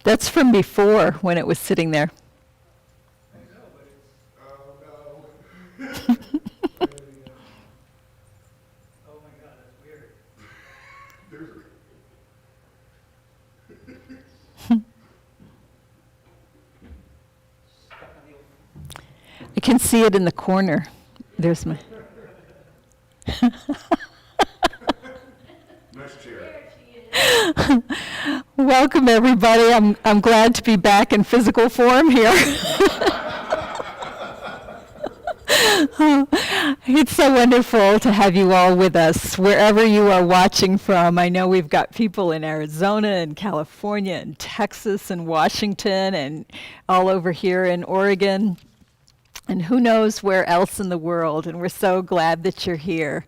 That's from before when it was sitting there. I know, but it's, oh no. Oh my God, that's weird. I can see it in the corner. There's my... Nice chair. Welcome, everybody. I'm glad to be back in physical form here. It's so wonderful to have you all with us, wherever you are watching from. I know we've got people in Arizona and California and Texas and Washington and all over here in Oregon. And who knows where else in the world, and we're so glad that you're here.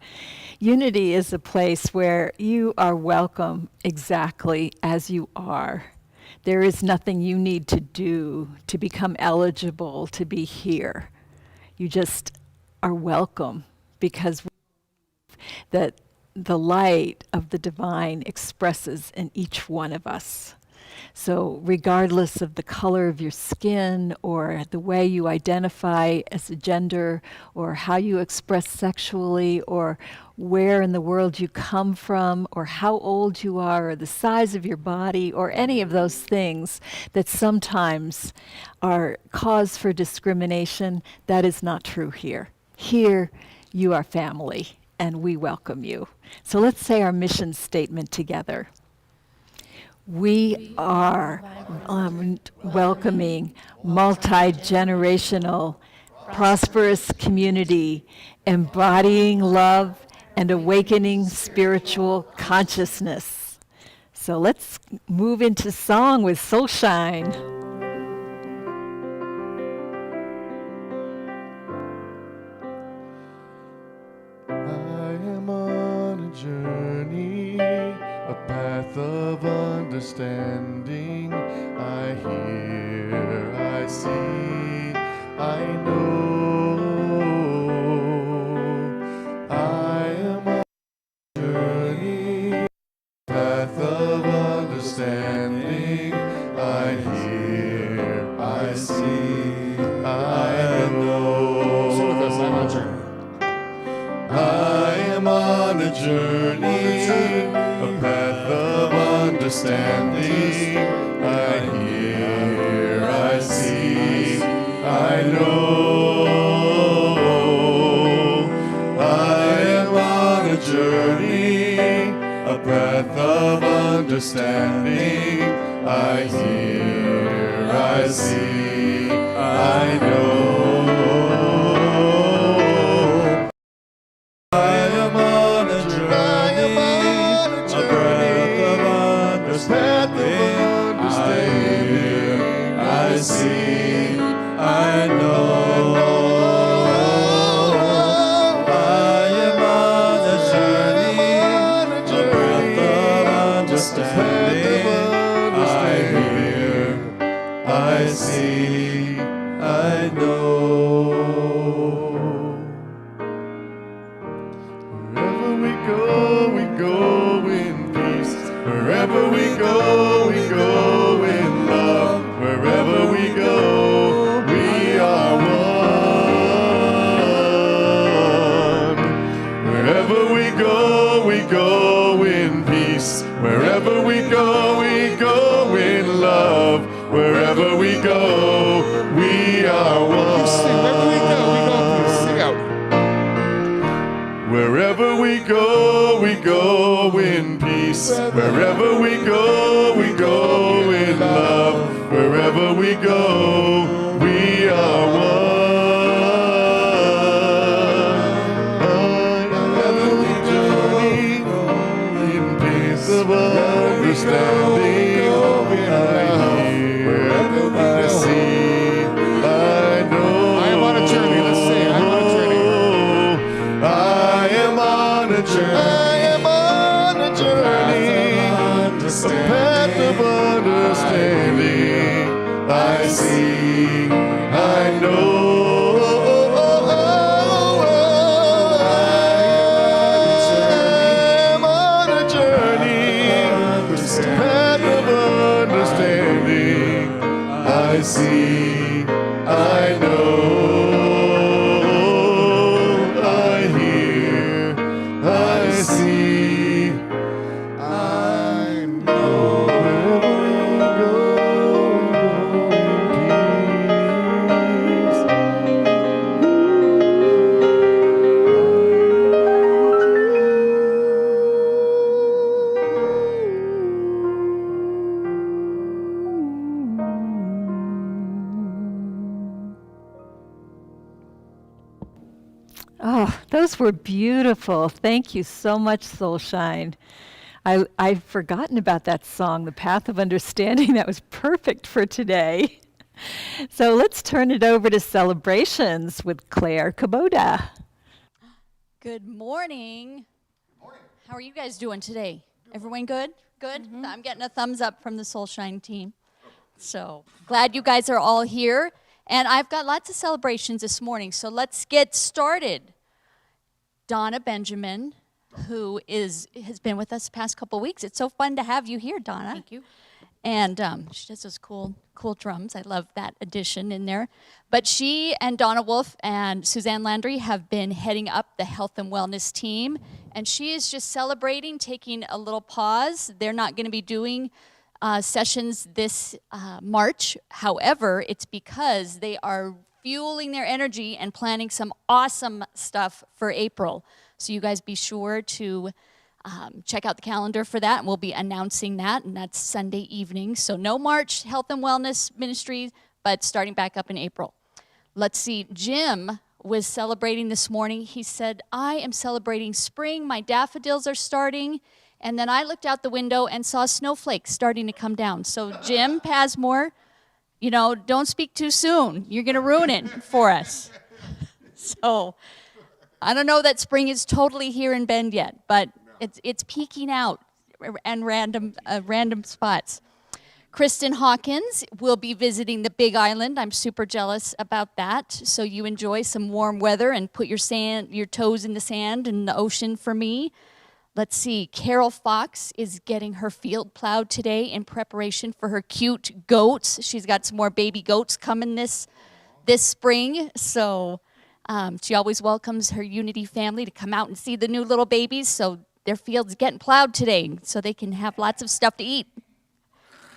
Unity is a place where you are welcome exactly as you are. There is nothing you need to do to become eligible to be here. You just are welcome because that the light of the divine expresses in each one of us. So regardless of the color of your skin or the way you identify as a gender or how you express sexually or where in the world you come from or how old you are or the size of your body or any of those things that sometimes are cause for discrimination, that is not true here. Here you are family and we welcome you. So let's say our mission statement together. We are welcoming, multi-generational, prosperous community, embodying love and awakening spiritual consciousness. So let's move into song with Soulshine. I am on a journey, a path of understanding. I hear, I see, I know. I am on a journey, path of understanding. I hear, I see, I know. Sing with us, I'm on a journey. I am on a journey, a path of understanding. I hear, I see, I know. I am on a journey, a path of understanding. I hear, I see, I know. See, I know. I am on a journey, a path of understanding. I hear, I see, I know. Wherever we go in peace. Wherever we go in love. Wherever we go, we are one. Wherever we go in peace. Wherever we go in love. Wherever we go, we are one. Wherever we go in peace. Sing out. Wherever we go in peace. Wherever we go in love. Wherever we go, we are one. Wherever we journey in peace of understanding, I hear, wherever we see, I know. I am on a journey. Let's say, I'm on a journey. I am on a journey. I am on a journey. A path of understanding. I see, I know. I'm on a journey, path of understanding. I see, I know, I hear, I see, I know. Wherever we go in peace. Oh, those were beautiful. Thank you so much, Soulshine. I've forgotten about that song, The Path of Understanding. That was perfect for today. So let's turn it over to celebrations with Claire Kubota. Good morning. How are you guys doing today? Everyone good? Good? I'm getting a thumbs up from the Soulshine team. So glad you guys are all here. And I've got lots of celebrations this morning, so let's get started. Donna Benjamin, who has been with us the past couple of weeks. It's so fun to have you here, Donna. Thank you. And she does those cool drums. I love that addition in there. But she and Donna Wolf and Suzanne Landry have been heading up the health and wellness team. And she is just celebrating, taking a little pause. They're not going to be doing sessions this March. However, it's because they are fueling their energy and planning some awesome stuff for April. So you guys be sure to check out the calendar for that, and we'll be announcing that, and that's Sunday evening. So no March Health and Wellness Ministry, but starting back up in April. Let's see, Jim was celebrating this morning. He said, I am celebrating spring. My daffodils are starting. And then I looked out the window and saw snowflakes starting to come down. So Jim Pasmore, don't speak too soon. You're going to ruin it for us. So I don't know that spring is totally here in Bend yet, but it's peeking out and random spots. Kristen Hawkins will be visiting the Big Island. I'm super jealous about that. So you enjoy some warm weather and put your toes in the sand and the ocean for me. Let's see, Carol Fox is getting her field plowed today in preparation for her cute goats. She's got some more baby goats coming this spring. So she always welcomes her Unity family to come out and see the new little babies. So their field's getting plowed today so they can have lots of stuff to eat.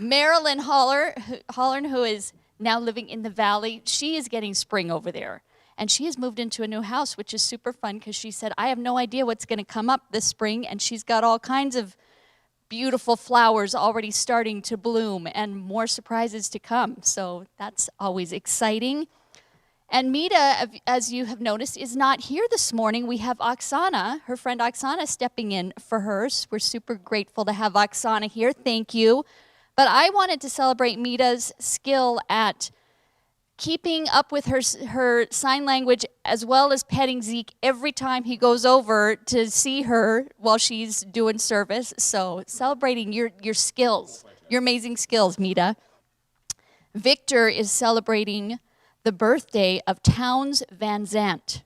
Marilyn Hollern, who is now living in the valley, she is getting spring over there. And she has moved into a new house, which is super fun because she said, I have no idea what's going to come up this spring. And she's got all kinds of beautiful flowers already starting to bloom and more surprises to come. So that's always exciting. And Mita, as you have noticed, is not here this morning. We have Oksana, her friend Oksana, stepping in for her. So we're super grateful to have Oksana here. Thank you. But I wanted to celebrate Mita's skill at keeping up with her sign language as well as petting Zeke every time he goes over to see her while she's doing service. So celebrating your skills, your amazing skills, Mita. Victor is celebrating the birthday of Towns Van Zandt.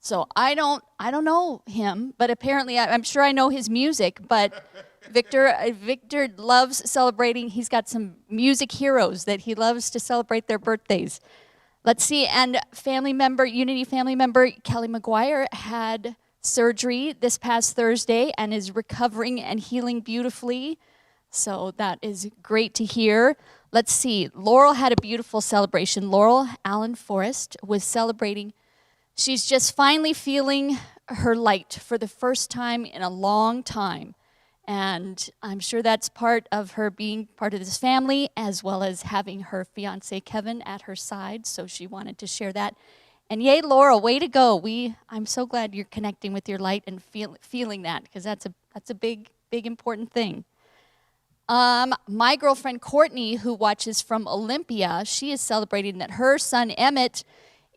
So I don't know him, but apparently I'm sure I know his music. But Victor loves celebrating. He's got some music heroes that he loves to celebrate their birthdays. Let's see, and Unity family member Kelly McGuire had surgery this past Thursday and is recovering and healing beautifully. So that is great to hear. Let's see, Laurel had a beautiful celebration. Laurel Allen Forrest was celebrating. She's just finally feeling her light for the first time in a long time. And I'm sure that's part of her being part of this family, as well as having her fiancé Kevin at her side. So she wanted to share that. And yay, Laurel, way to go. I'm so glad you're connecting with your light and feeling that, because that's a big, important thing. My girlfriend Courtney, who watches from Olympia, she is celebrating that her son Emmett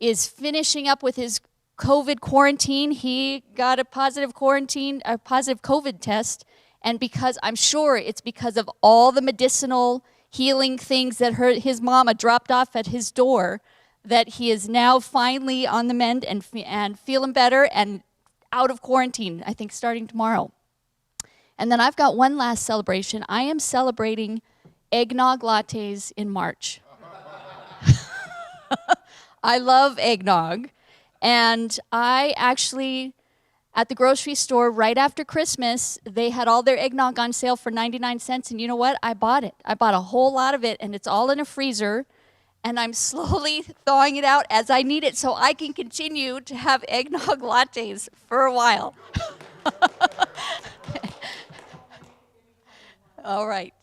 is finishing up with his COVID quarantine. He got a positive COVID test. And I'm sure it's because of all the medicinal healing things that his mama dropped off at his door, that he is now finally on the mend and feeling better and out of quarantine, I think starting tomorrow. And then I've got one last celebration. I am celebrating eggnog lattes in March. I love eggnog. And I actually, at the grocery store right after Christmas, they had all their eggnog on sale for 99 cents. And you know what? I bought it. I bought a whole lot of it, and it's all in a freezer. And I'm slowly thawing it out as I need it so I can continue to have eggnog lattes for a while. All right.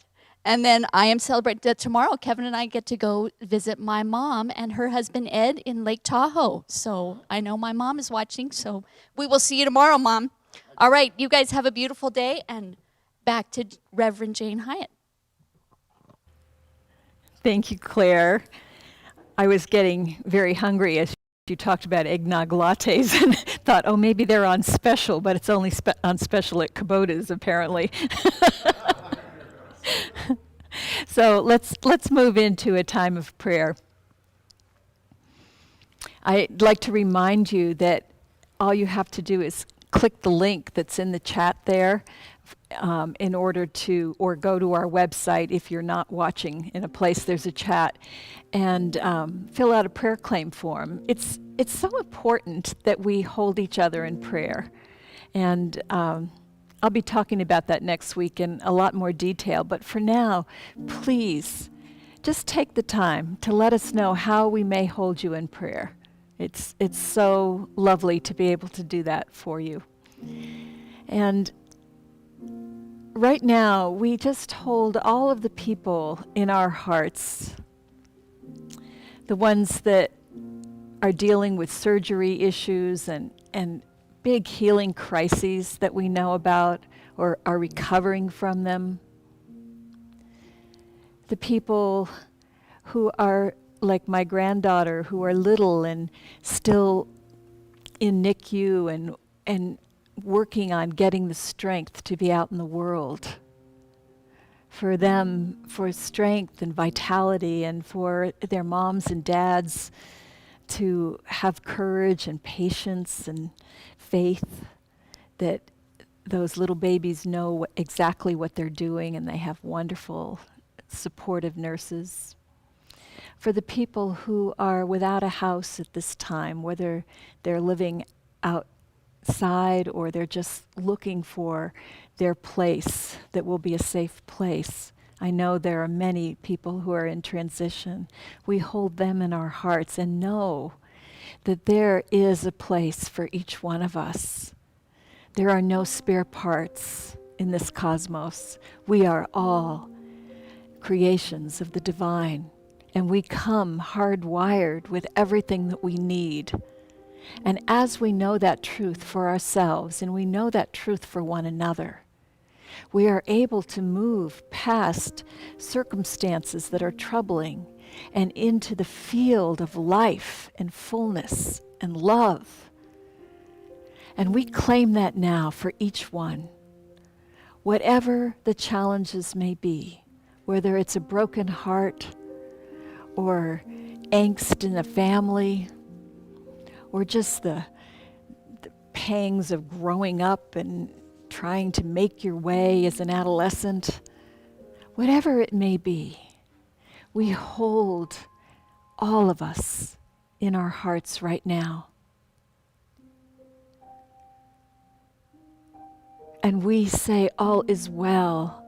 And then I am celebrating tomorrow. Kevin and I get to go visit my mom and her husband Ed in Lake Tahoe. So I know my mom is watching, so we will see you tomorrow, Mom. All right, you guys have a beautiful day, and back to Reverend Jane Hiatt. Thank you, Claire. I was getting very hungry as you talked about eggnog lattes and thought, oh, maybe they're on special, but it's only on special at Kubota's, apparently. So let's move into a time of prayer. I'd like to remind you that all you have to do is click the link that's in the chat there in order to, or go to our website if you're not watching in a place there's a chat, and fill out a prayer claim form. It's so important that we hold each other in prayer. And I'll be talking about that next week in a lot more detail, but for now, please just take the time to let us know how we may hold you in prayer. It's so lovely to be able to do that for you. And right now, we just hold all of the people in our hearts, the ones that are dealing with surgery issues and big healing crises that we know about or are recovering from them. The people who are like my granddaughter, who are little and still in NICU and working on getting the strength to be out in the world. For them, for strength and vitality, and for their moms and dads to have courage and patience and faith that those little babies know exactly what they're doing, and they have wonderful, supportive nurses. For the people who are without a house at this time, whether they're living outside or they're just looking for their place that will be a safe place. I know there are many people who are in transition. We hold them in our hearts and know that there is a place for each one of us. There are no spare parts in this cosmos. We are all creations of the divine, and we come hardwired with everything that we need. And as we know that truth for ourselves, and we know that truth for one another, we are able to move past circumstances that are troubling and into the field of life and fullness and love. And we claim that now for each one. Whatever the challenges may be, whether it's a broken heart or angst in a family, or just the pangs of growing up and trying to make your way as an adolescent, whatever it may be, we hold all of us in our hearts right now. And we say all is well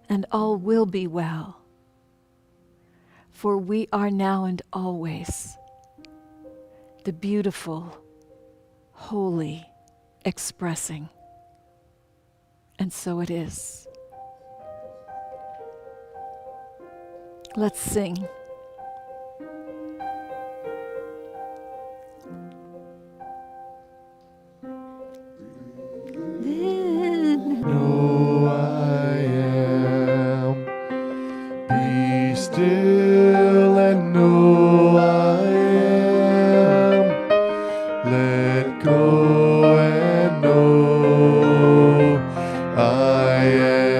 and all will be well. For we are now and always the beautiful, holy expressing. And so it is. Let's sing. Know I am. Be still and know I am. Let go and know I am.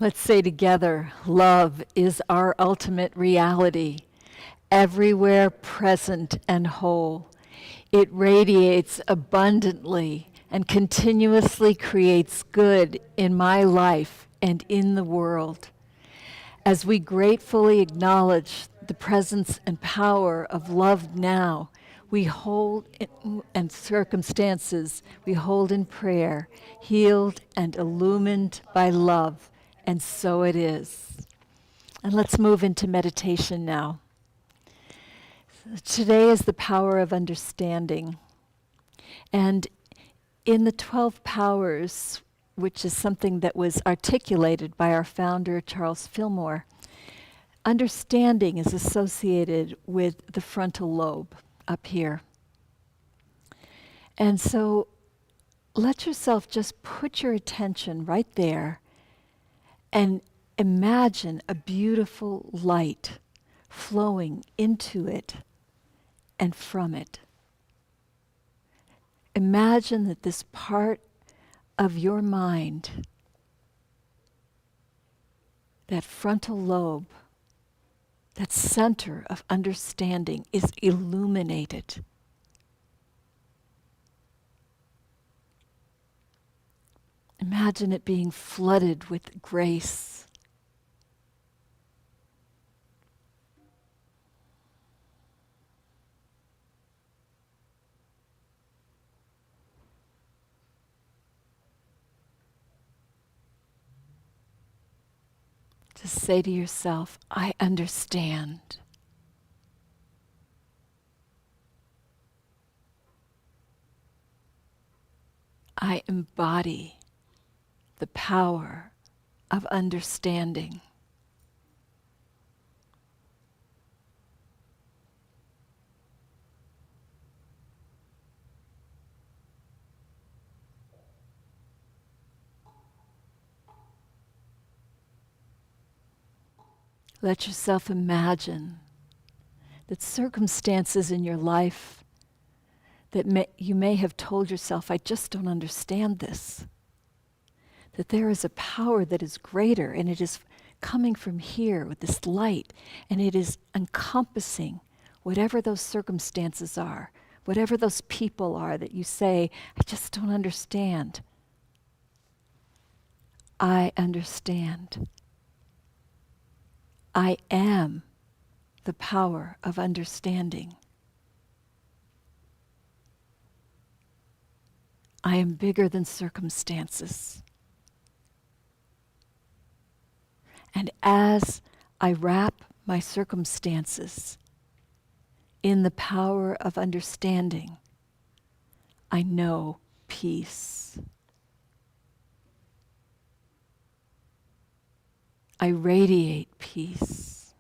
Let's say together, love is our ultimate reality, everywhere present and whole. It radiates abundantly and continuously creates good in my life and in the world. As we gratefully acknowledge the presence and power of love now, we hold and circumstances we hold in prayer, healed and illumined by love, and so it is. And let's move into meditation now. Today is the power of understanding. And in the 12 powers, which is something that was articulated by our founder, Charles Fillmore, understanding is associated with the frontal lobe up here. And so let yourself just put your attention right there and imagine a beautiful light flowing into it and from it. Imagine that this part of your mind, that frontal lobe, that center of understanding, is illuminated. Imagine it being flooded with grace. Just say to yourself, I understand. I embody the power of understanding. Let yourself imagine that circumstances in your life that you may have told yourself, I just don't understand this. That there is a power that is greater, and it is coming from here with this light, and it is encompassing whatever those circumstances are, whatever those people are that you say, I just don't understand. I understand. I am the power of understanding. I am bigger than circumstances. And as I wrap my circumstances in the power of understanding, I know peace. I radiate peace.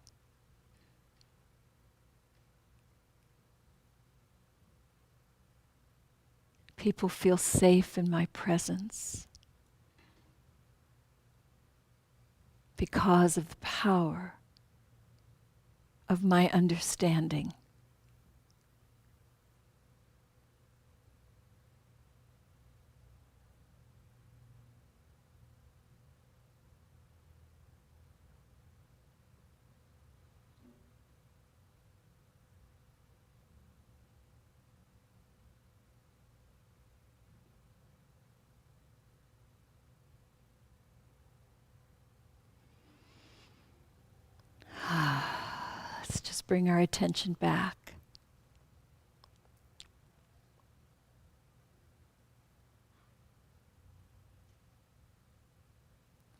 People feel safe in my presence because of the power of my understanding. Let's just bring our attention back.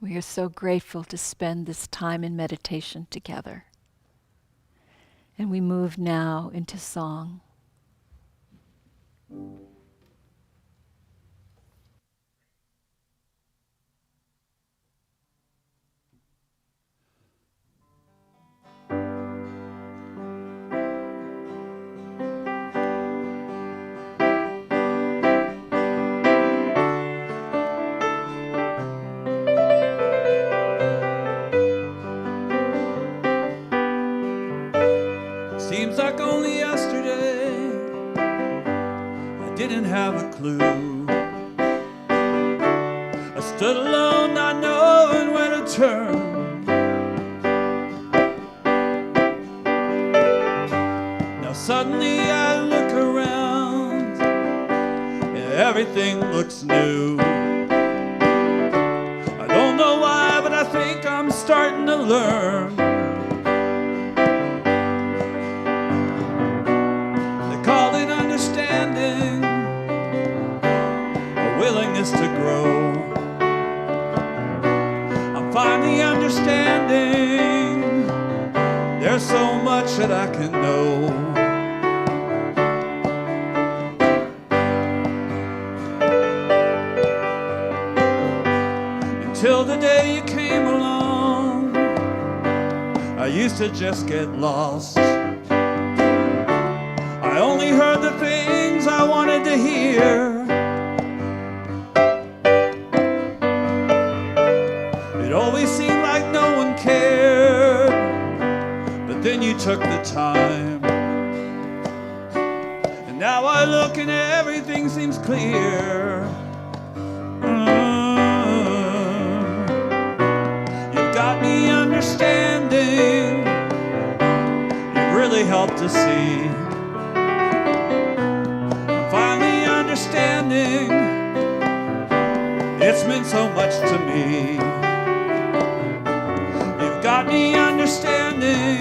We are so grateful to spend this time in meditation together. And we move now into song. Seems like only yesterday I didn't have a clue. I stood alone not knowing where to turn. everything looks new. I don't know why, but I think I'm starting to learn. They call it understanding, a willingness to grow. I'm finally understanding there's so much that I can know. Till the day you came along, I used to just get lost. I only heard the things I wanted to hear. It always seemed like no one cared, but then you took the time. And now I look and everything seems clear. Got me understanding, it really helped to see. I'm finally understanding, it's meant so much to me. You've got me understanding,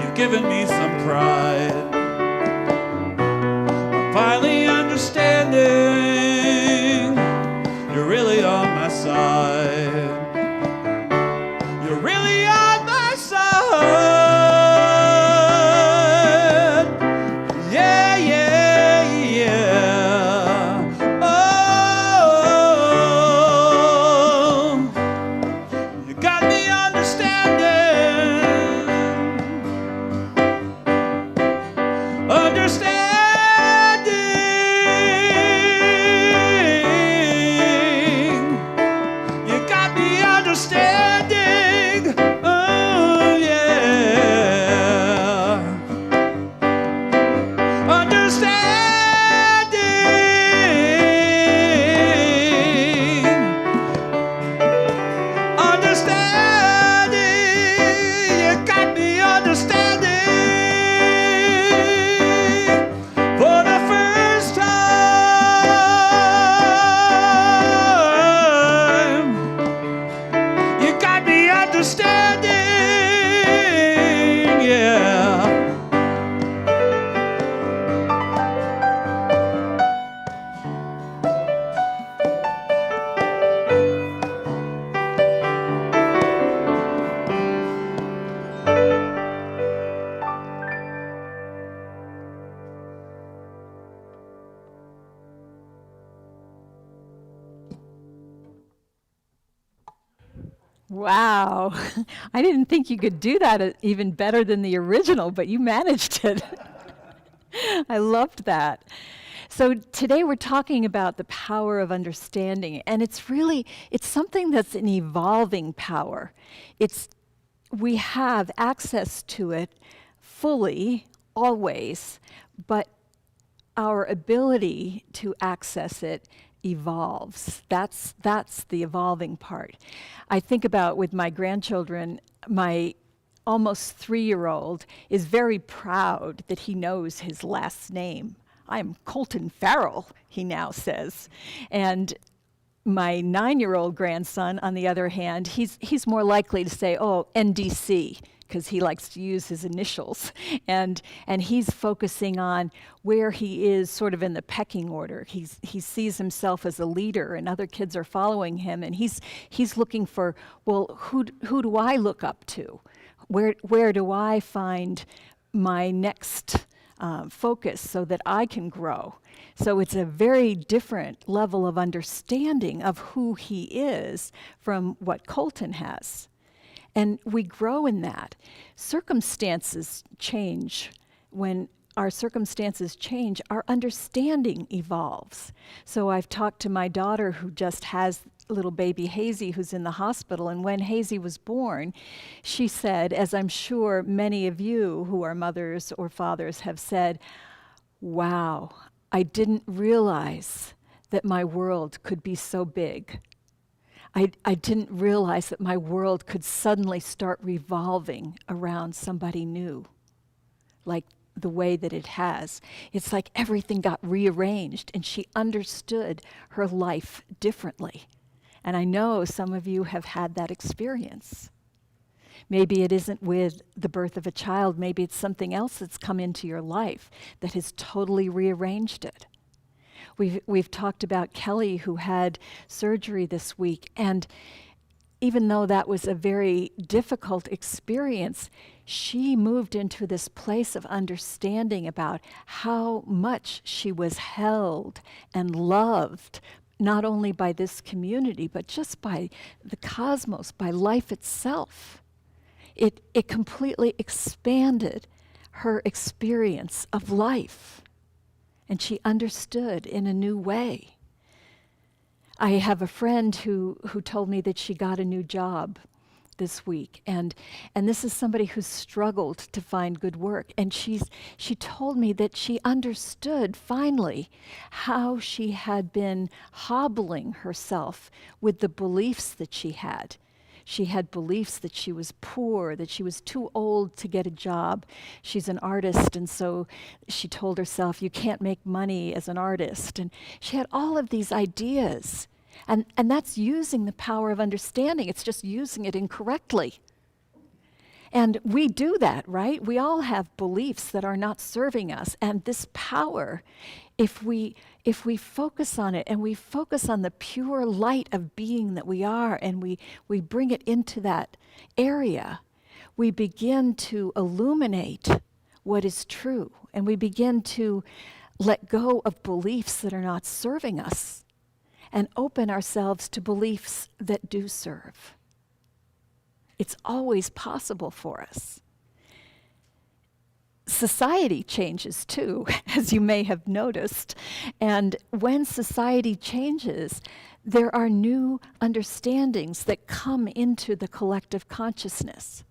you've given me some pride. I'm finally understanding, you're really on my side. You're really on my side. Yeah, yeah, yeah. Oh, you got me understanding. Understanding. You got me understanding. Oh, yeah. Understanding. Understanding. You got me understanding. For the first time, you got me understanding, yeah. Wow. I didn't think you could do that even better than the original, but you managed it. I loved that. So today we're talking about the power of understanding, and it's something that's an evolving power. We have access to it fully, always, but our ability to access it evolves. That's the evolving part. I think about with my grandchildren, my almost 3-year-old is very proud that he knows his last name. I'm Colton Farrell, he now says. And my 9-year-old grandson, on the other hand, he's more likely to say, oh, NDC, because he likes to use his initials. And he's focusing on where he is sort of in the pecking order. He sees himself as a leader, and other kids are following him, and he's looking for, well, who do I look up to? Where do I find my next focus so that I can grow? So it's a very different level of understanding of who he is from what Colton has. And we grow in that. Circumstances change. When our circumstances change, our understanding evolves. So I've talked to my daughter who just has little baby Hazy who's in the hospital, and when Hazy was born, she said, as I'm sure many of you who are mothers or fathers have said, wow, I didn't realize that my world could be so big. I didn't realize that my world could suddenly start revolving around somebody new, like the way that it has. It's like everything got rearranged and she understood her life differently. And I know some of you have had that experience. Maybe it isn't with the birth of a child. Maybe it's something else that's come into your life that has totally rearranged it. We've talked about Kelly, who had surgery this week, and even though that was a very difficult experience, she moved into this place of understanding about how much she was held and loved, not only by this community, but just by the cosmos, by life itself. It completely expanded her experience of life, and she understood in a new way. I have a friend who told me that she got a new job this week, and this is somebody who's struggled to find good work, and she told me that she understood finally how she had been hobbling herself with the beliefs that she had. She had beliefs that she was poor, that she was too old to get a job. She's an artist, and so she told herself, you can't make money as an artist. And she had all of these ideas. And that's using the power of understanding. It's just using it incorrectly. And we do that, right? We all have beliefs that are not serving us. And this power, if we focus on it and we focus on the pure light of being that we are, and we bring it into that area, we begin to illuminate what is true. And we begin to let go of beliefs that are not serving us and open ourselves to beliefs that do serve. It's always possible for us. Society changes too, as you may have noticed. And when society changes, there are new understandings that come into the collective consciousness.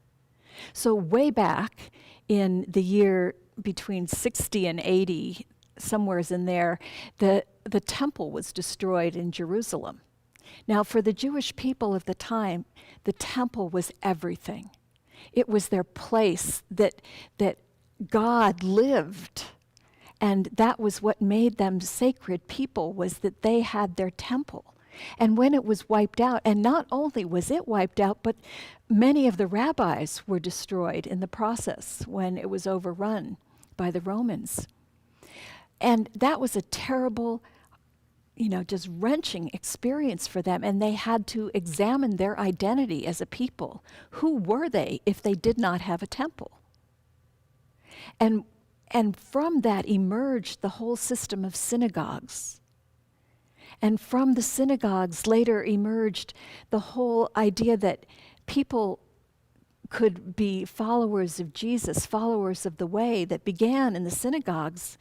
So way back in the year between 60 and 80, somewheres in there, the temple was destroyed in Jerusalem. Now, for the Jewish people of the time, the temple was everything. It was their place that God lived. And that was what made them sacred people, was that they had their temple. And when it was wiped out, and not only was it wiped out, but many of the rabbis were destroyed in the process when it was overrun by the Romans. And that was a terrible, just wrenching experience for them. And they had to examine their identity as a people. Who were they if they did not have a temple? And from that emerged the whole system of synagogues. And from the synagogues later emerged the whole idea that people could be followers of Jesus, followers of the way, that began in the synagogues,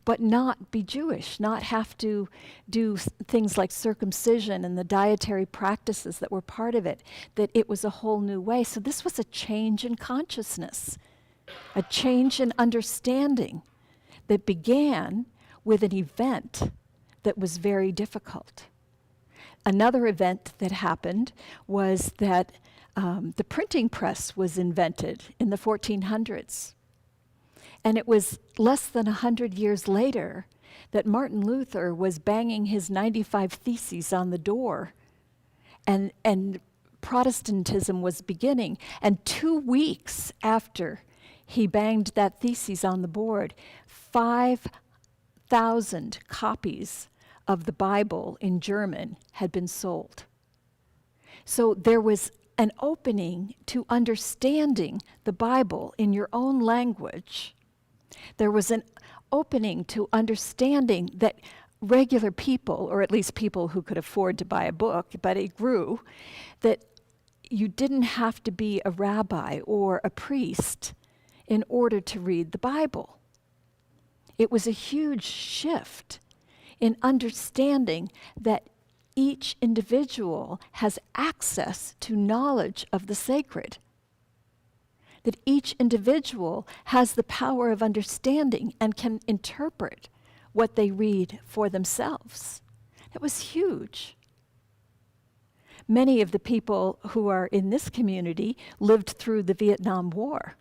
but not be Jewish, not have to do things like circumcision and the dietary practices that were part of it, that it was a whole new way. So this was a change in consciousness, a change in understanding that began with an event that was very difficult. Another event that happened was that the printing press was invented in the 1400s. And it was less than 100 years later that Martin Luther was banging his 95 Theses on the door, and Protestantism was beginning. And 2 weeks after he banged that thesis on the board, 5,000 copies of the Bible in German had been sold. So there was an opening to understanding the Bible in your own language. There was an opening to understanding that regular people, or at least people who could afford to buy a book, but it grew, that you didn't have to be a rabbi or a priest in order to read the Bible. It was a huge shift in understanding that each individual has access to knowledge of the sacred, that each individual has the power of understanding and can interpret what they read for themselves. That was huge. Many of the people who are in this community lived through the Vietnam War.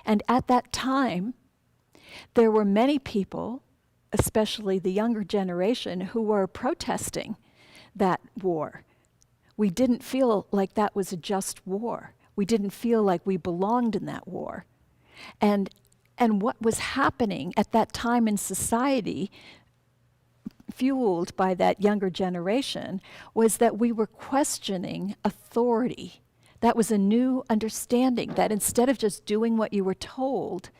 And at that time, There were many people, especially the younger generation, who were protesting that war. We didn't feel like that was a just war. We didn't feel like we belonged in that war. And what was happening at that time in society, fueled by that younger generation, was that we were questioning authority. That was a new understanding, that instead of just doing what you were told,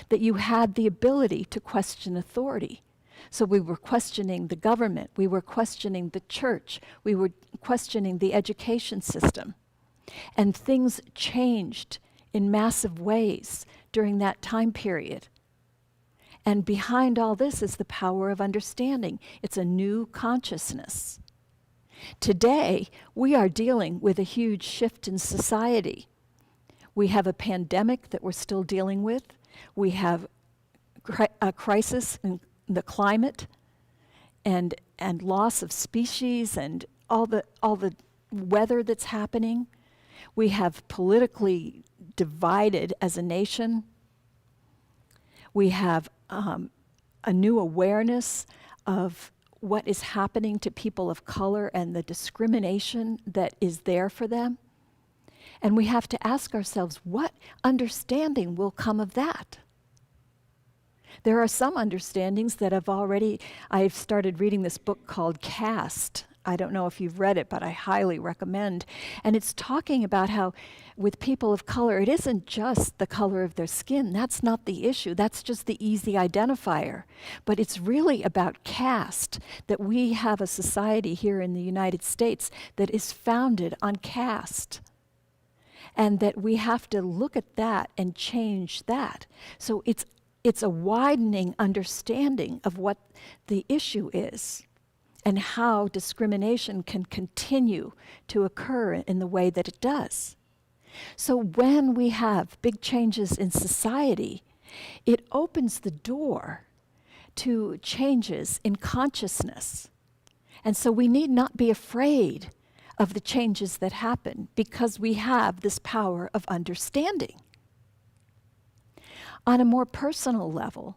that you had the ability to question authority. So we were questioning the government, we were questioning the church, we were questioning the education system. And things changed in massive ways during that time period. And behind all this is the power of understanding. It's a new consciousness. Today, we are dealing with a huge shift in society. We have a pandemic that we're still dealing with. We have a crisis in the climate and loss of species and all the weather that's happening. We have politically divided as a nation. We have a new awareness of what is happening to people of color and the discrimination that is there for them. And we have to ask ourselves, what understanding will come of that? There are some understandings that I've started reading this book called Caste. I don't know if you've read it, but I highly recommend. And it's talking about how with people of color, it isn't just the color of their skin. That's not the issue. That's just the easy identifier. But it's really about caste, that we have a society here in the United States that is founded on caste. And that we have to look at that and change that. So it's a widening understanding of what the issue is and how discrimination can continue to occur in the way that it does. So when we have big changes in society, it opens the door to changes in consciousness. And so we need not be afraid of the changes that happen because we have this power of understanding. On a more personal level,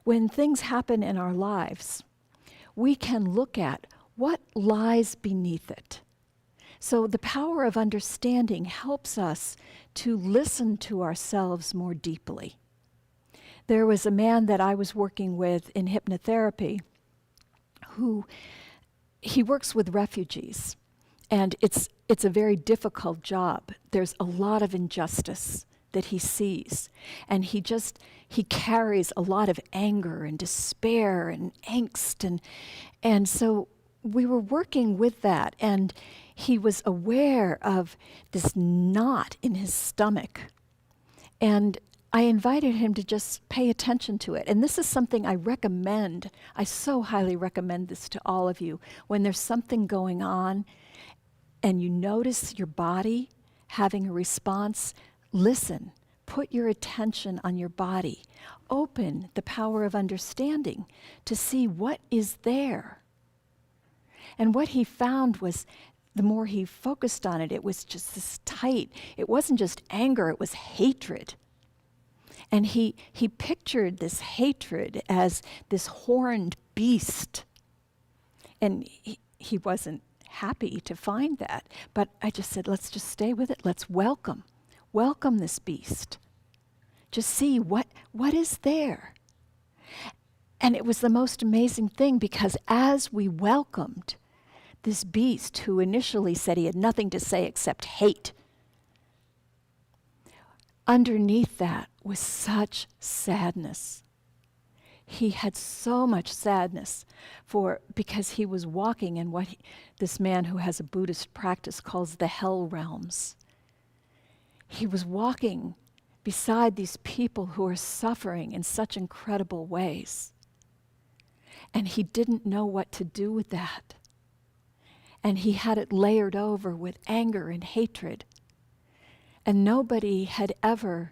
when things happen in our lives, we can look at what lies beneath it. So the power of understanding helps us to listen to ourselves more deeply. There was a man that I was working with in hypnotherapy who, he works with refugees, and it's a very difficult job. There's a lot of injustice that he sees, and he carries a lot of anger and despair and angst, and so we were working with that, and he was aware of this knot in his stomach, and I invited him to just pay attention to it. And this is something I recommend. I so highly recommend this to all of you. When there's something going on and you notice your body having a response, listen, put your attention on your body. Open the power of understanding to see what is there. And what he found was, the more he focused on it, it was just this tight. It wasn't just anger, it was hatred. And he pictured this hatred as this horned beast. And he wasn't happy to find that. But I just said, let's just stay with it. Let's welcome this beast. Just see what is there. And it was the most amazing thing, because as we welcomed this beast, who initially said he had nothing to say except hate, underneath that was such sadness. He had so much sadness because he was walking in what this man who has a Buddhist practice calls the hell realms. He was walking beside these people who are suffering in such incredible ways. And he didn't know what to do with that. And he had it layered over with anger and hatred. And nobody had ever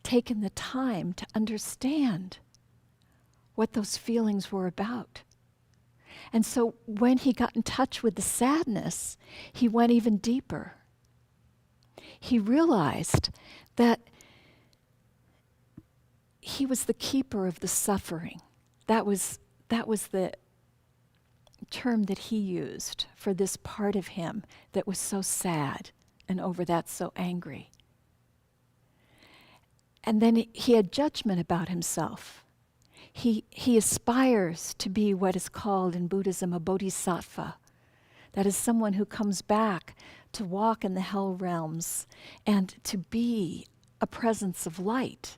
taken the time to understand what those feelings were about. And so when he got in touch with the sadness, he went even deeper. He realized that he was the keeper of the suffering. That was the term that he used for this part of him that was so sad and over that so angry. And then he had judgment about himself. He aspires to be what is called in Buddhism a bodhisattva. That is someone who comes back to walk in the hell realms and to be a presence of light.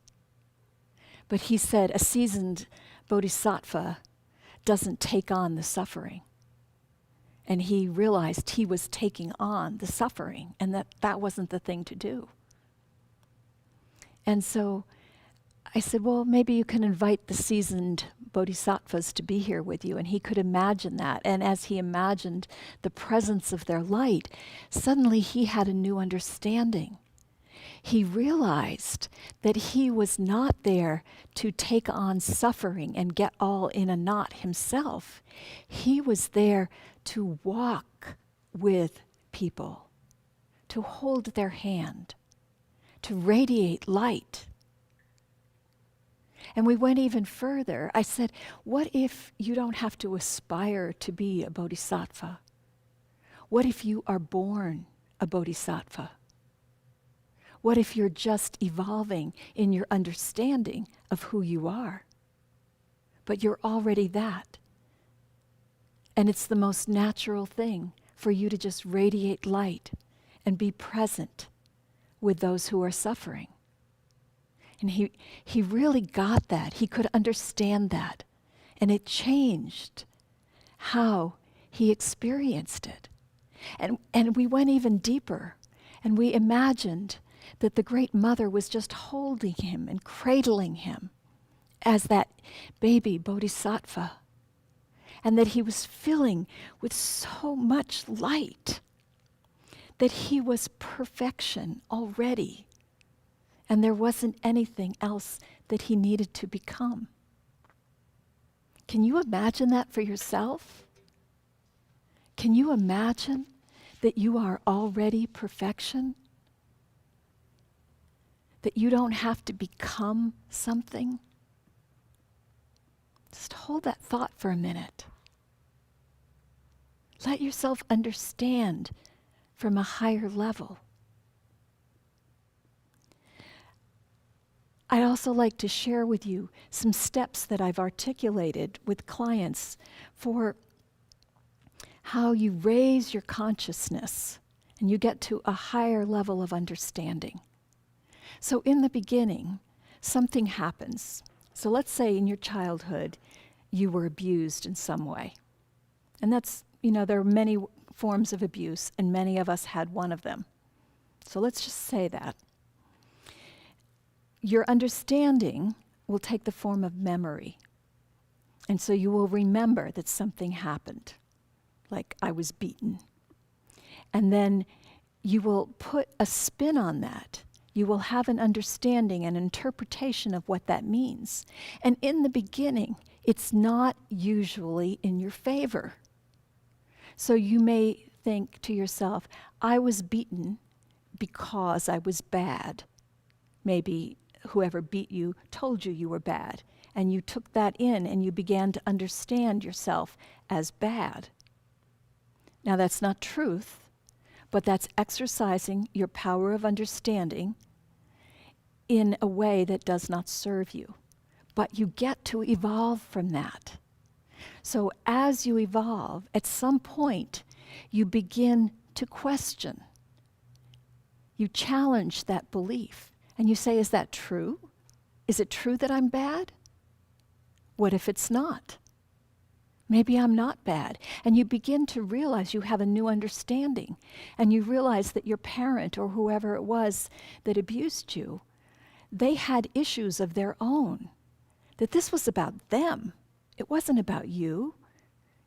But he said a seasoned bodhisattva doesn't take on the suffering. And he realized he was taking on the suffering and that wasn't the thing to do. And so I said, well, maybe you can invite the seasoned bodhisattvas to be here with you. And he could imagine that. And as he imagined the presence of their light, suddenly he had a new understanding. He realized that he was not there to take on suffering and get all in a knot himself. He was there to walk with people, to hold their hand, to radiate light. And we went even further. I said, what if you don't have to aspire to be a bodhisattva? What if you are born a bodhisattva? What if you're just evolving in your understanding of who you are? But you're already that. And it's the most natural thing for you to just radiate light and be present with those who are suffering. And he really got that. He could understand that. And it changed how he experienced it. And we went even deeper. And we imagined that the Great Mother was just holding him and cradling him as that baby bodhisattva. And that he was filling with so much light. That he was perfection already. And there wasn't anything else that he needed to become. Can you imagine that for yourself? Can you imagine that you are already perfection? That you don't have to become something? Just hold that thought for a minute. Let yourself understand from a higher level. I'd also like to share with you some steps that I've articulated with clients for how you raise your consciousness and you get to a higher level of understanding. So in the beginning, something happens. So let's say in your childhood, you were abused in some way. And that's, there are many forms of abuse, and many of us had one of them. So let's just say that. Your understanding will take the form of memory. And so you will remember that something happened, like I was beaten. And then you will put a spin on that. You will have an understanding and interpretation of what that means. And in the beginning, it's not usually in your favor. So you may think to yourself, I was beaten because I was bad. Maybe whoever beat you told you you were bad, and you took that in and you began to understand yourself as bad. Now that's not truth, but that's exercising your power of understanding in a way that does not serve you. But you get to evolve from that. So as you evolve, at some point, you begin to question. You challenge that belief. And you say, is that true? Is it true that I'm bad? What if it's not? Maybe I'm not bad. And you begin to realize you have a new understanding. And you realize that your parent or whoever it was that abused you, they had issues of their own. That this was about them. It wasn't about you.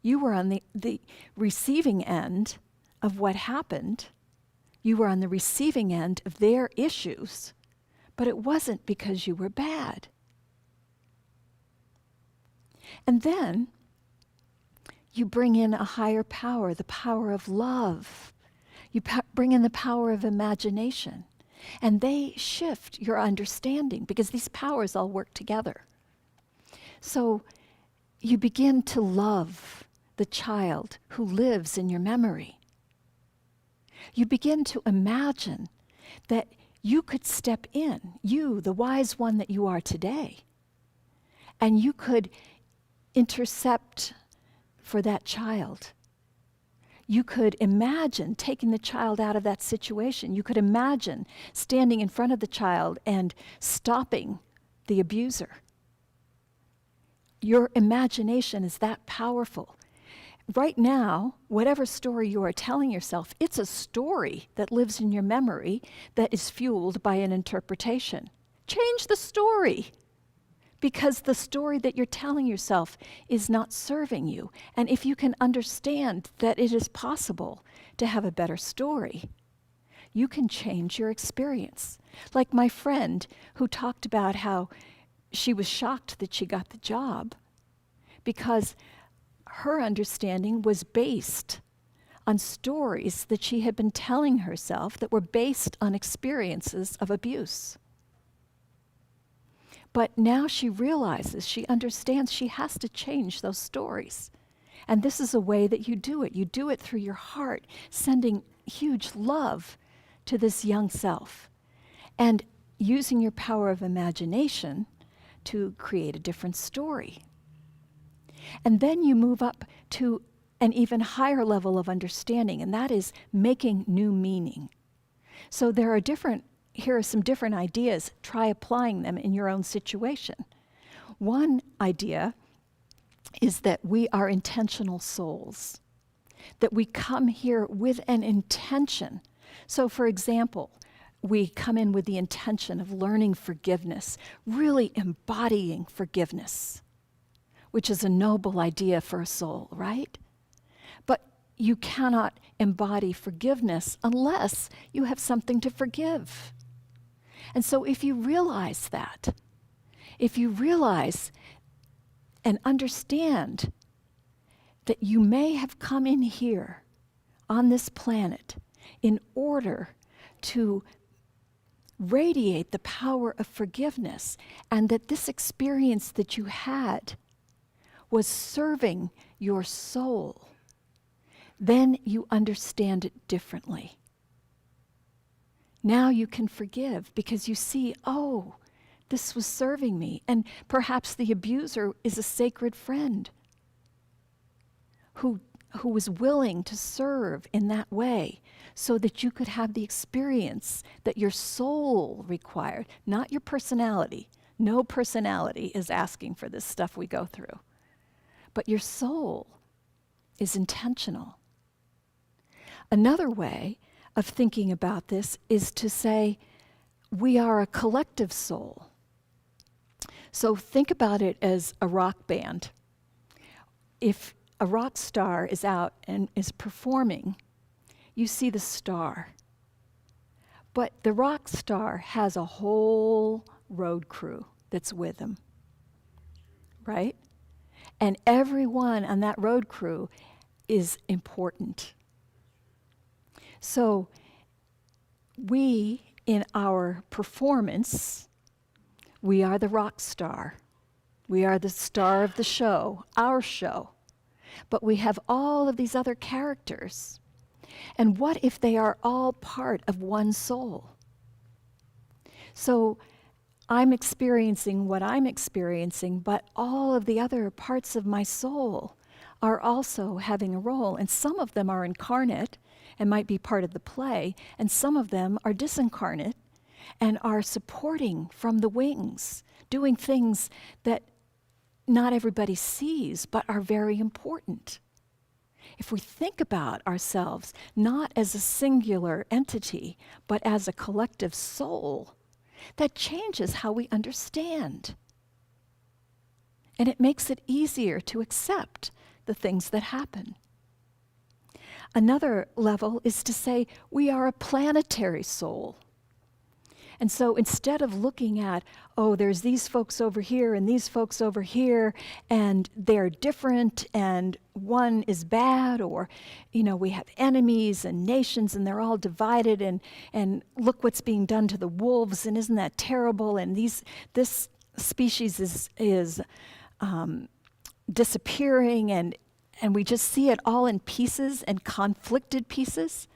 You were on the receiving end of what happened. You were on the receiving end of their issues. But it wasn't because you were bad. And then you bring in a higher power, the power of love. You bring in the power of imagination. And they shift your understanding because these powers all work together. So you begin to love the child who lives in your memory. You begin to imagine that you could step in, you, the wise one that you are today, and you could intercept for that child. You could imagine taking the child out of that situation. You could imagine standing in front of the child and stopping the abuser. Your imagination is that powerful. Right now, whatever story you are telling yourself, it's a story that lives in your memory that is fueled by an interpretation. Change the story, because the story that you're telling yourself is not serving you. And if you can understand that it is possible to have a better story, you can change your experience. Like my friend who talked about how she was shocked that she got the job because her understanding was based on stories that she had been telling herself that were based on experiences of abuse. But now she realizes, she understands she has to change those stories. And this is a way that you do it. You do it through your heart, sending huge love to this young self and using your power of imagination to create a different story. And then you move up to an even higher level of understanding, and that is making new meaning. So here are some different ideas. Try applying them in your own situation. One idea is that we are intentional souls, that we come here with an intention. So for example, we come in with the intention of learning forgiveness, really embodying forgiveness, which is a noble idea for a soul, right? But you cannot embody forgiveness unless you have something to forgive. And so if you realize that, if you realize and understand that you may have come in here on this planet in order to radiate the power of forgiveness, and that this experience that you had was serving your soul, then you understand it differently. Now you can forgive because you see, oh, this was serving me. And perhaps the abuser is a sacred friend who was willing to serve in that way so that you could have the experience that your soul required, not your personality. No personality is asking for this stuff we go through. But your soul is intentional. Another way of thinking about this is to say, we are a collective soul. So think about it as a rock band. If a rock star is out and is performing, you see the star. But the rock star has a whole road crew that's with him, right? And everyone on that road crew is important. So we, in our performance, we are the rock star. We are the star of the show, our show. But we have all of these other characters. And what if they are all part of one soul? So I'm experiencing what I'm experiencing, but all of the other parts of my soul are also having a role. And some of them are incarnate and might be part of the play, and some of them are disincarnate and are supporting from the wings, doing things that not everybody sees, but are very important. If we think about ourselves not as a singular entity, but as a collective soul, that changes how we understand. And it makes it easier to accept the things that happen. Another level is to say we are a planetary soul. And so instead of looking at, oh, there's these folks over here and these folks over here, and they're different, and one is bad, or, we have enemies and nations, and they're all divided, and look what's being done to the wolves, and isn't that terrible? And this species is disappearing, and we just see it all in pieces and conflicted pieces.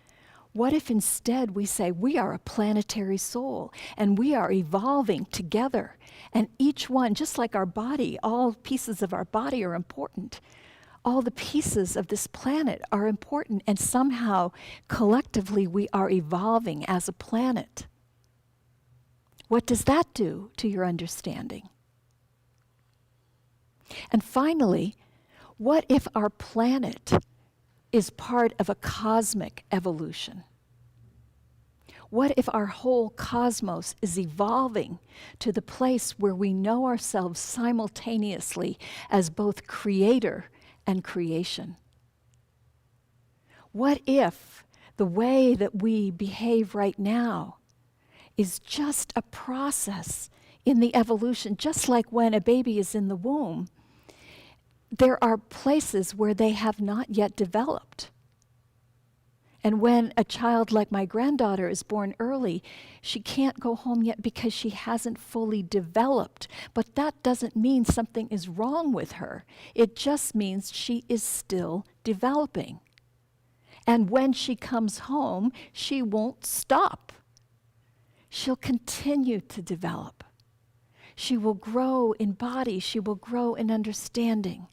What if instead we say we are a planetary soul and we are evolving together, and each one, just like our body, all pieces of our body are important. All the pieces of this planet are important, and somehow collectively we are evolving as a planet. What does that do to your understanding? And finally, what if our planet is part of a cosmic evolution? What if our whole cosmos is evolving to the place where we know ourselves simultaneously as both creator and creation? What if the way that we behave right now is just a process in the evolution, just like when a baby is in the womb? There are places where they have not yet developed. And when a child like my granddaughter is born early, she can't go home yet because she hasn't fully developed. But that doesn't mean something is wrong with her. It just means she is still developing. And when she comes home, she won't stop. She'll continue to develop. She will grow in body. She will grow in understanding.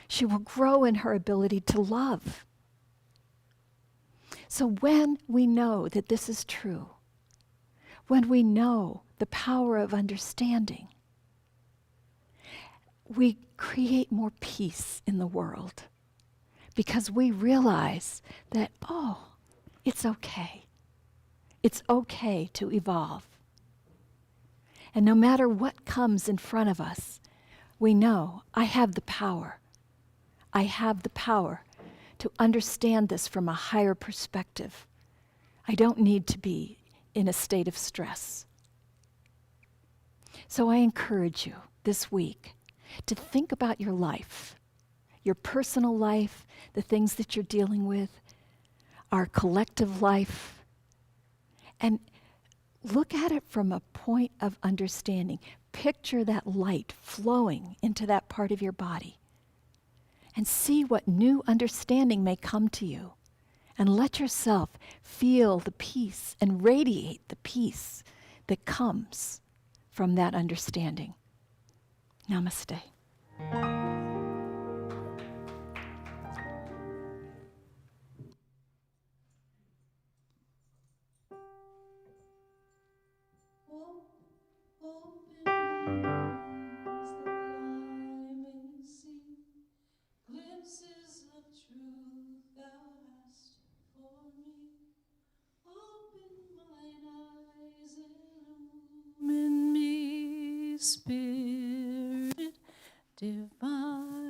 She will grow in her ability to love. So when we know that this is true, when we know the power of understanding, we create more peace in the world, because we realize that, it's okay. It's okay to evolve. And no matter what comes in front of us, we know I have the power. I have the power to understand this from a higher perspective. I don't need to be in a state of stress. So I encourage you this week to think about your life, your personal life, the things that you're dealing with, our collective life, and look at it from a point of understanding. Picture that light flowing into that part of your body, and see what new understanding may come to you. And let yourself feel the peace and radiate the peace that comes from that understanding. Namaste. Glimpses of truth thou hast for me. Open mine eyes and illumine me, Spirit divine.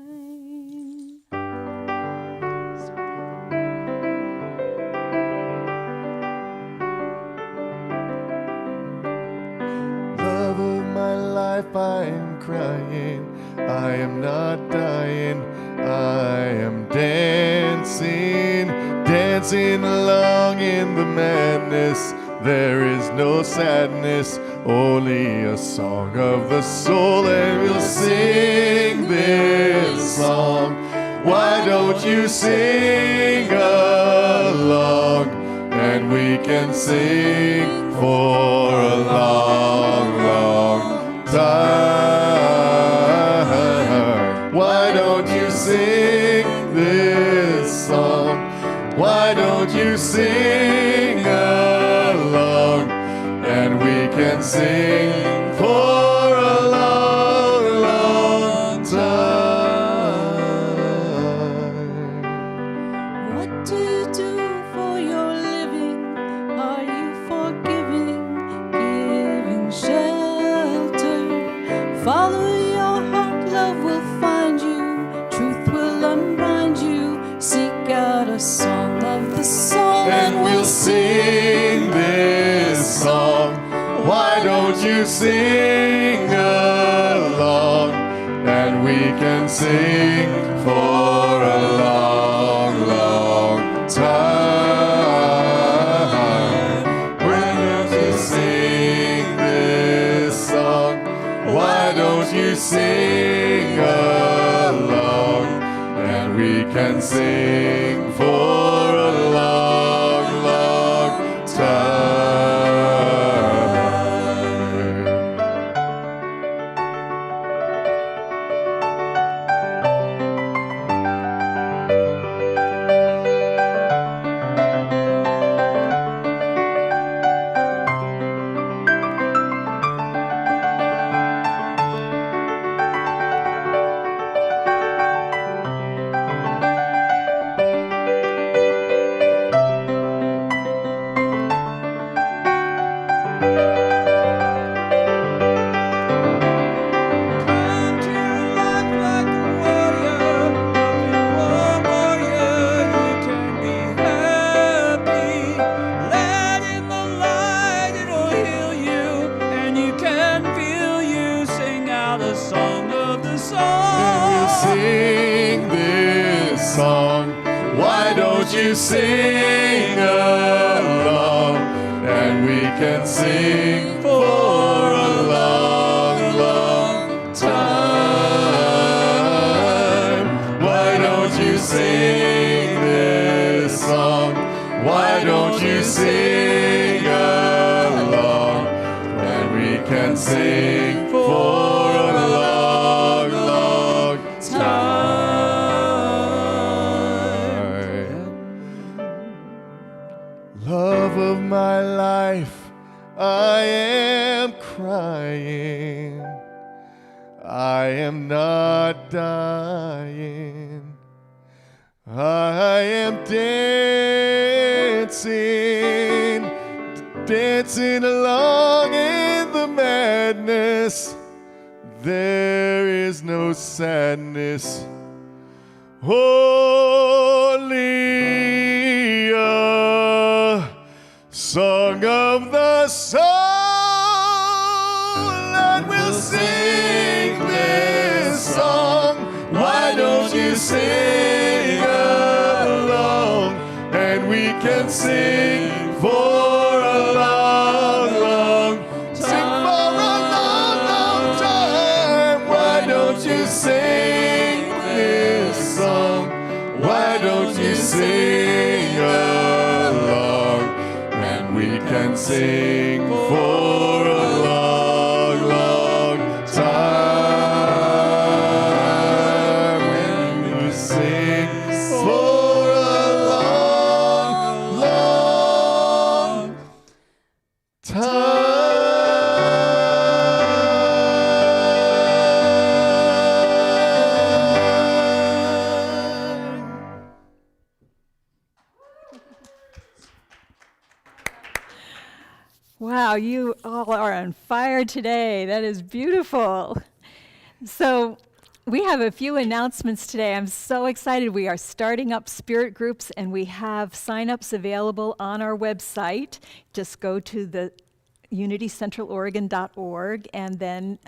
Love of my life, I am crying. I am not dying. I am dancing, dancing along in the madness. There is no sadness, only a song of the soul, and we'll sing this song. Why don't you sing along, and we can sing for a long, long time. Why don't you sing this song? Why don't you sing along, and we can sing for a long, long time. What do you do for your living? Are you forgiving, giving shelter? Follow your heart, love will find you, truth will unbind you. Seek out a song of the soul, And we'll sing this song. you sing along, and we can sing for a long, long time. When you sing this song, why don't you sing along, and we can sing for a long, long time. Come to life like a warrior, warrior. You can be happy. Let in the light, it'll heal you, and you can feel you sing out a song of the We'll song. sing this song. Why don't you sing along, and we can sing for a long, long time. Why don't you sing this song? Why don't you sing along, and we can sing for a long, long time. Love of my life, I am crying. I am not dying. I am dancing, dancing along in the madness. There is no sadness. Only a song of the soul, and we'll sing this song. Why don't you sing along, and we can sing for a long, long time. For a long, long time. Why don't you sing this song? Why don't you sing along, and we can sing for a long, long time. And we sing for a long, long time. Wow, you all are on fire today. That is beautiful. So, we have a few announcements today. I'm so excited. We are starting up spirit groups, and we have sign-ups available on our website. Just go to the unitycentraloregon.org and then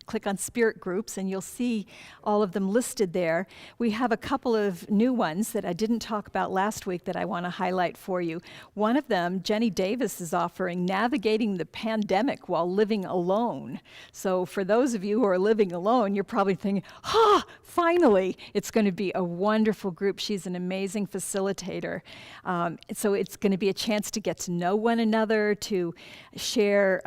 click on spirit groups, and you'll see all of them listed there. We have a couple of new ones that I didn't talk about last week that I want to highlight for you. One of them, Jenny Davis is offering Navigating the Pandemic While Living Alone. So for those of you who are living alone, you're probably thinking, finally, it's going to be a wonderful group. She's an amazing facilitator. So it's going to be a chance to get to know one another, to share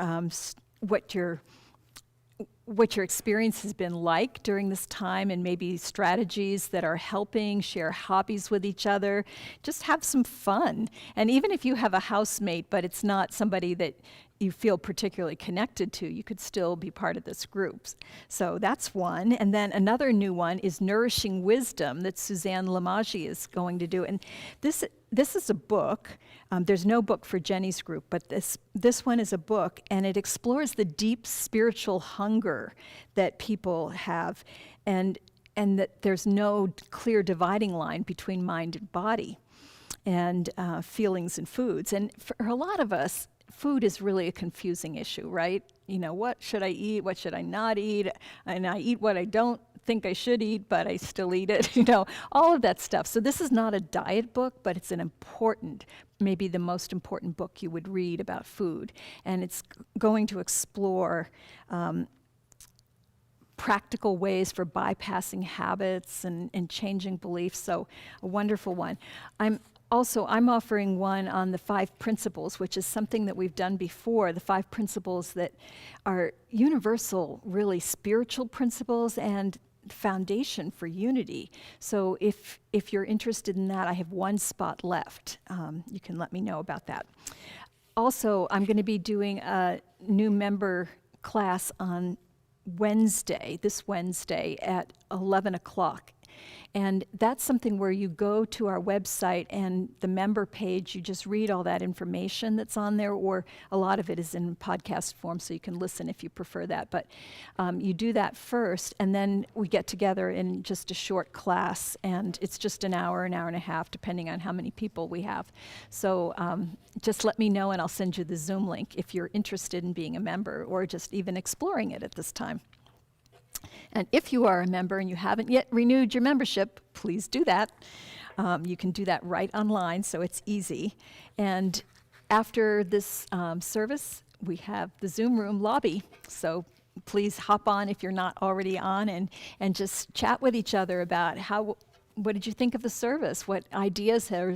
what your experience has been like during this time, and maybe strategies that are helping, share hobbies with each other, just have some fun. And even if you have a housemate, but it's not somebody that you feel particularly connected to, you could still be part of this group. So that's one. And then another new one is Nourishing Wisdom that Suzanne Lamaggi is going to do. And this is a book. There's no book for Jenny's group, but this one is a book, and it explores the deep spiritual hunger that people have, and that there's no clear dividing line between mind and body, and feelings and foods. And for a lot of us, food is really a confusing issue, right? what should I eat? What should I not eat? And I eat what I don't think I should eat, but I still eat it, all of that stuff. So this is not a diet book, but it's an important, maybe the most important book you would read about food. And it's going to explore practical ways for bypassing habits and changing beliefs. So a wonderful one. I'm offering one on the 5 principles, which is something that we've done before, the 5 principles that are universal, really spiritual principles and foundation for unity. So if you're interested in that, I have 1 spot left. You can let me know about that. Also, I'm going to be doing a new member class on this Wednesday at 11 o'clock. And that's something where you go to our website and the member page, you just read all that information that's on there, or a lot of it is in podcast form, so you can listen if you prefer that. But you do that first, and then we get together in just a short class, and it's just an hour and a half, depending on how many people we have. So just let me know, and I'll send you the Zoom link if you're interested in being a member or just even exploring it at this time. And if you are a member and you haven't yet renewed your membership, please do that. You can do that right online, so it's easy. And after this service, we have the Zoom room lobby. So please hop on if you're not already on, and just chat with each other about what did you think of the service? What ideas are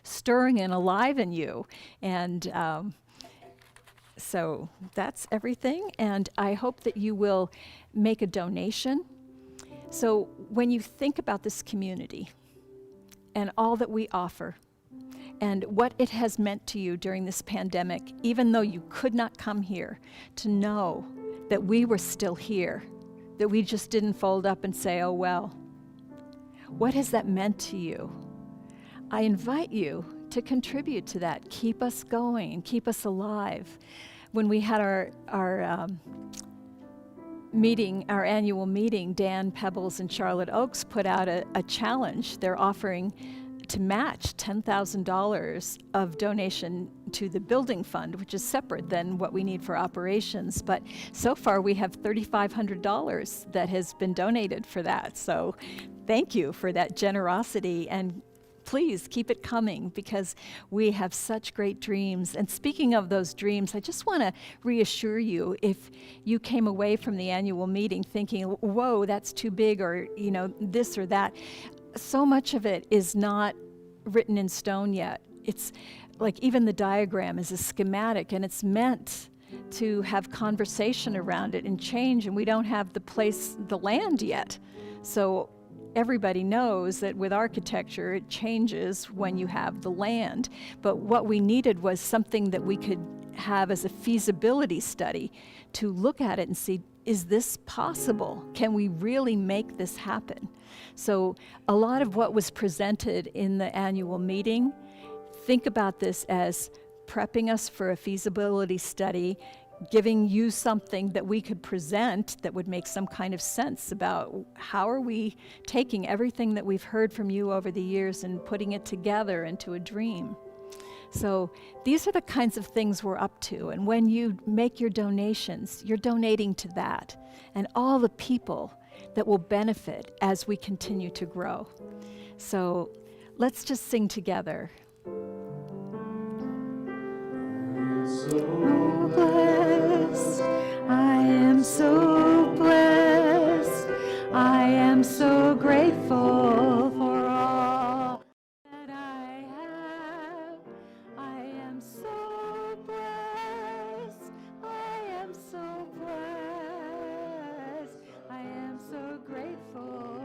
stirring and alive in you? And so that's everything, and I hope that you will make a donation. So when you think about this community and all that we offer and what it has meant to you during this pandemic, even though you could not come here, to know that we were still here, that we just didn't fold up and say, oh well, what has that meant to you? I invite you to contribute to that. Keep us going, keep us alive. When we had our meeting, our annual meeting, Dan Pebbles and Charlotte Oaks put out a challenge. They're offering to match $10,000 of donation to the building fund, which is separate than what we need for operations. But so far we have $3,500 that has been donated for that. So thank you for that generosity, and please keep it coming, because we have such great dreams. And speaking of those dreams, I just want to reassure you, if you came away from the annual meeting thinking, whoa, that's too big, or this or that, so much of it is not written in stone yet. It's like even the diagram is a schematic, and it's meant to have conversation around it and change, and we don't have the land yet. So everybody knows that with architecture, it changes when you have the land. But what we needed was something that we could have as a feasibility study to look at it and see, is this possible? Can we really make this happen? So a lot of what was presented in the annual meeting, think about this as prepping us for a feasibility study, giving you something that we could present that would make some kind of sense about how are we taking everything that we've heard from you over the years and putting it together into a dream. So these are the kinds of things we're up to. And when you make your donations, you're donating to that and all the people that will benefit as we continue to grow. So let's just sing together. So blessed, I am so blessed, I am so grateful for all that I have. I am so blessed, I am so blessed, I am so grateful.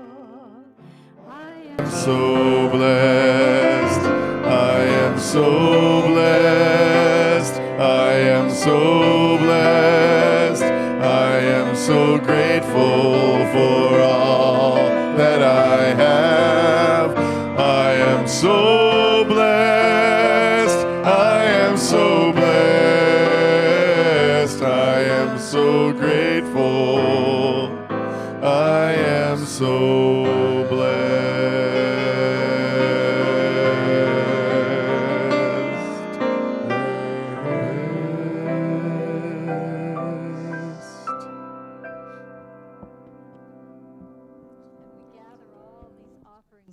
I am So blessed, I am so blessed, I am so blessed, I am so grateful for all that I have. I am so blessed, I am so blessed, I am so grateful, I am so blessed.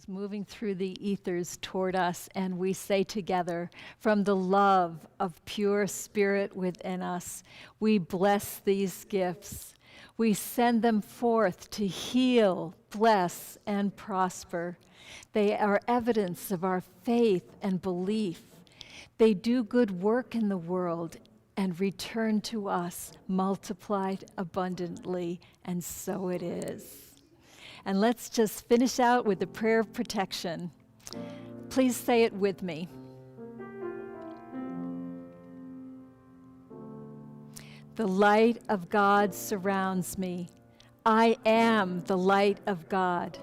moving through the ethers toward us, and we say together, from the love of pure spirit within us, we bless these gifts. We send them forth to heal, bless, and prosper. They are evidence of our faith and belief. They do good work in the world and return to us multiplied abundantly, and so it is. And let's just finish out with a prayer of protection. Please say it with me. The light of God surrounds me. I am the light of God.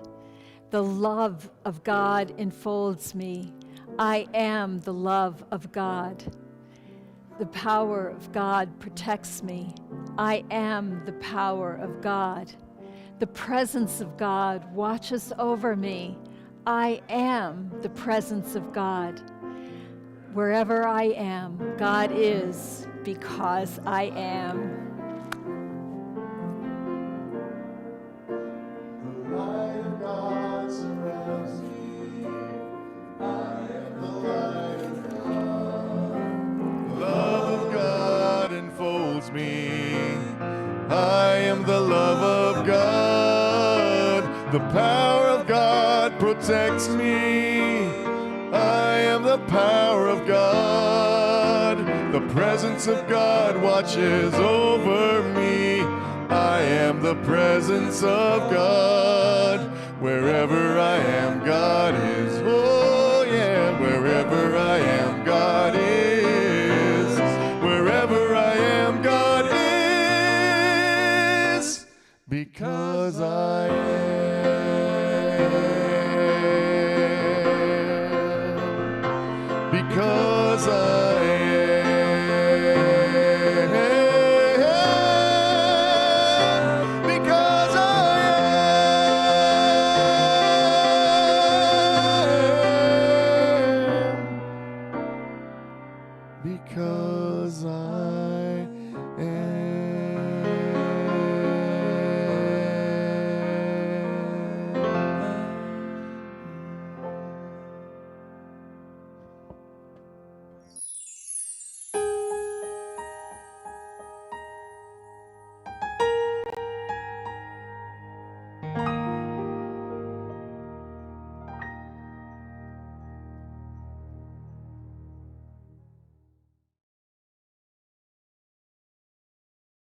The love of God enfolds me. I am the love of God. The power of God protects me. I am the power of God. The presence of God watches over me. I am the presence of God. Wherever I am, God is because I am. The light of God surrounds me. I am the light of God. The love of God enfolds me. I am the love of God. The power of God protects me. I am the power of God. The presence of God watches over me. I am the presence of God. Wherever I am, God is.